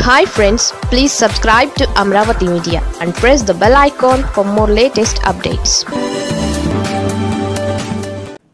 Hi friends, please subscribe to Amravati Media and press the bell icon for more latest updates.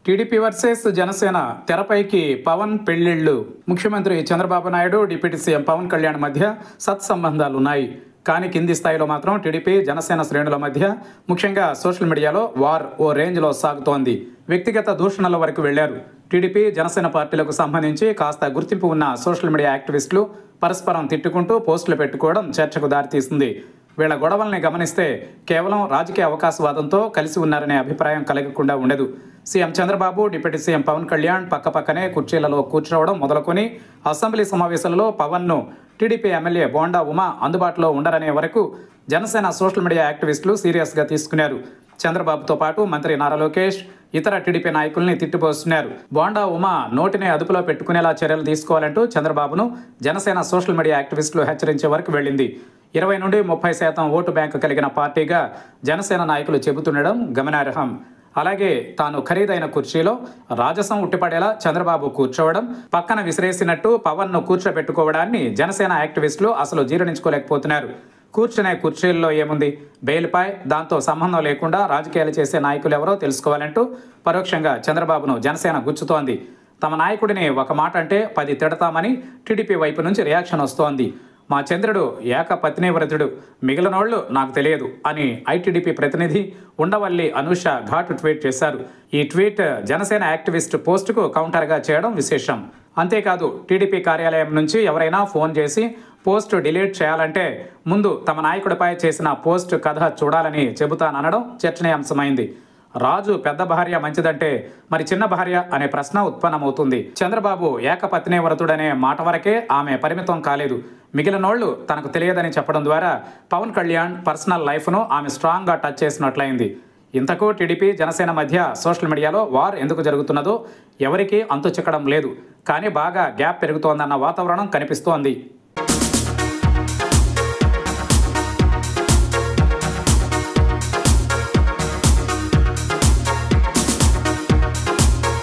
TDP versus Janasena తెరపైకి పవన్ పెళ్లిళ్లు. ముఖ్యమంత్రి Chandrababu Naidu, deputy CM Pawan Kalyan మధ్య సత్సంబంధాలున్నాయి. కానీ కింది స్థాయిలో మాత్రం టీడీపీ జనసేన శ్రేణుల మధ్య ముఖ్యంగా సోషల్ మీడియాలో వార్ ఓ రేంజ్లో సాగుతోంది. వ్యక్తిగత దూషణల వరకు వెళ్లారు. టీడీపీ జనసేన పార్టీలకు సంబంధించి కాస్త గుర్తింపు ఉన్న సోషల్ మీడియా యాక్టివిస్టులు పరస్పరం తిట్టుకుంటూ పోస్టులు పెట్టుకోవడం చర్చకు దారితీసింది. వీళ్ల గొడవల్ని గమనిస్తే కేవలం రాజకీయ అవకాశవాదంతో కలిసి ఉన్నారనే అభిప్రాయం కలగకుండా ఉండదు. CM Chandrababu, deputy CM Pawan Kalyan పక్కపక్కనే కుర్చీలలో కూర్చోవడం మొదలుకొని అసెంబ్లీ సమావేశాలలో పవన్ను టీడీపీ ఎమ్మెల్యే బోండా ఉమా అందుబాటులో ఉండరనే వరకు జనసేన సోషల్ మీడియా యాక్టివిస్టులు సీరియస్గా తీసుకున్నారు. చంద్రబాబుతో పాటు మంత్రి నారా లోకేష్, ఇతర టీడీపీ నాయకుల్ని తిట్టిపోస్తున్నారు. బోండా ఉమా నోటిని అదుపులో పెట్టుకునేలా చర్యలు తీసుకోవాలంటూ చంద్రబాబును జనసేన సోషల్ మీడియా యాక్టివిస్టులు హెచ్చరించే వరకు వెళ్ళింది. 20 నుండి 30% ఓటు బ్యాంకు కలిగిన పార్టీగా జనసేన నాయకులు చెబుతుండడం గమనార్హం. అలాగే తాను ఖరీదైన కుర్చీలో రాజసం ఉట్టిపడేలా చంద్రబాబు కూర్చోవడం, పక్కన విసిరేసినట్టు పవన్ను కూర్చోబెట్టుకోవడాన్ని జనసేన యాక్టివిస్టులు అసలు జీర్ణించుకోలేకపోతున్నారు. కూర్చునే కుర్చీల్లో ఏముంది? బెయిల్పై దాంతో సంబంధం లేకుండా రాజకీయాలు చేసే నాయకులు ఎవరో తెలుసుకోవాలంటూ పరోక్షంగా చంద్రబాబును జనసేన గుచ్చుతోంది. తమ నాయకుడిని ఒక మాట అంటే 10 తిడతామని టీడీపీ వైపు నుంచి రియాక్షన్ వస్తోంది. మా చంద్రుడు ఏకపత్నీవ్రతుడు, మిగిలినోళ్లు నాకు తెలియదు అని ఐటీడీపీ ప్రతినిధి ఉండవల్లి అనూష ఘాటు ట్వీట్ చేశారు. ఈ ట్వీట్ జనసేన యాక్టివిస్ట్ పోస్టుకు కౌంటర్గా చేయడం విశేషం. అంతేకాదు, టీడీపీ కార్యాలయం నుంచి ఎవరైనా ఫోన్ చేసి పోస్టు డిలీట్ చేయాలంటే ముందు తమ నాయకుడిపై చేసిన పోస్టు కథ చూడాలని చెబుతాననడం చర్చనీయాంశమైంది. రాజు పెద్ద భార్య మంచిదంటే మరి చిన్న భార్య అనే ప్రశ్న ఉత్పన్నమవుతుంది. చంద్రబాబు ఏకపత్నీవ్రతుడనే మాట వరకే ఆమె పరిమితం కాలేదు. మిగిలినోళ్లు తనకు తెలియదని చెప్పడం ద్వారా పవన్ కళ్యాణ్ పర్సనల్ లైఫ్ను ఆమె స్ట్రాంగ్గా టచ్ చేసినట్లయింది. ఇంతకు టీడీపీ జనసేన మధ్య సోషల్ మీడియాలో వార్ ఎందుకు జరుగుతున్నదో ఎవరికీ అంతు చిక్కడం లేదు. కానీ బాగా గ్యాప్ పెరుగుతోందన్న వాతావరణం కనిపిస్తోంది.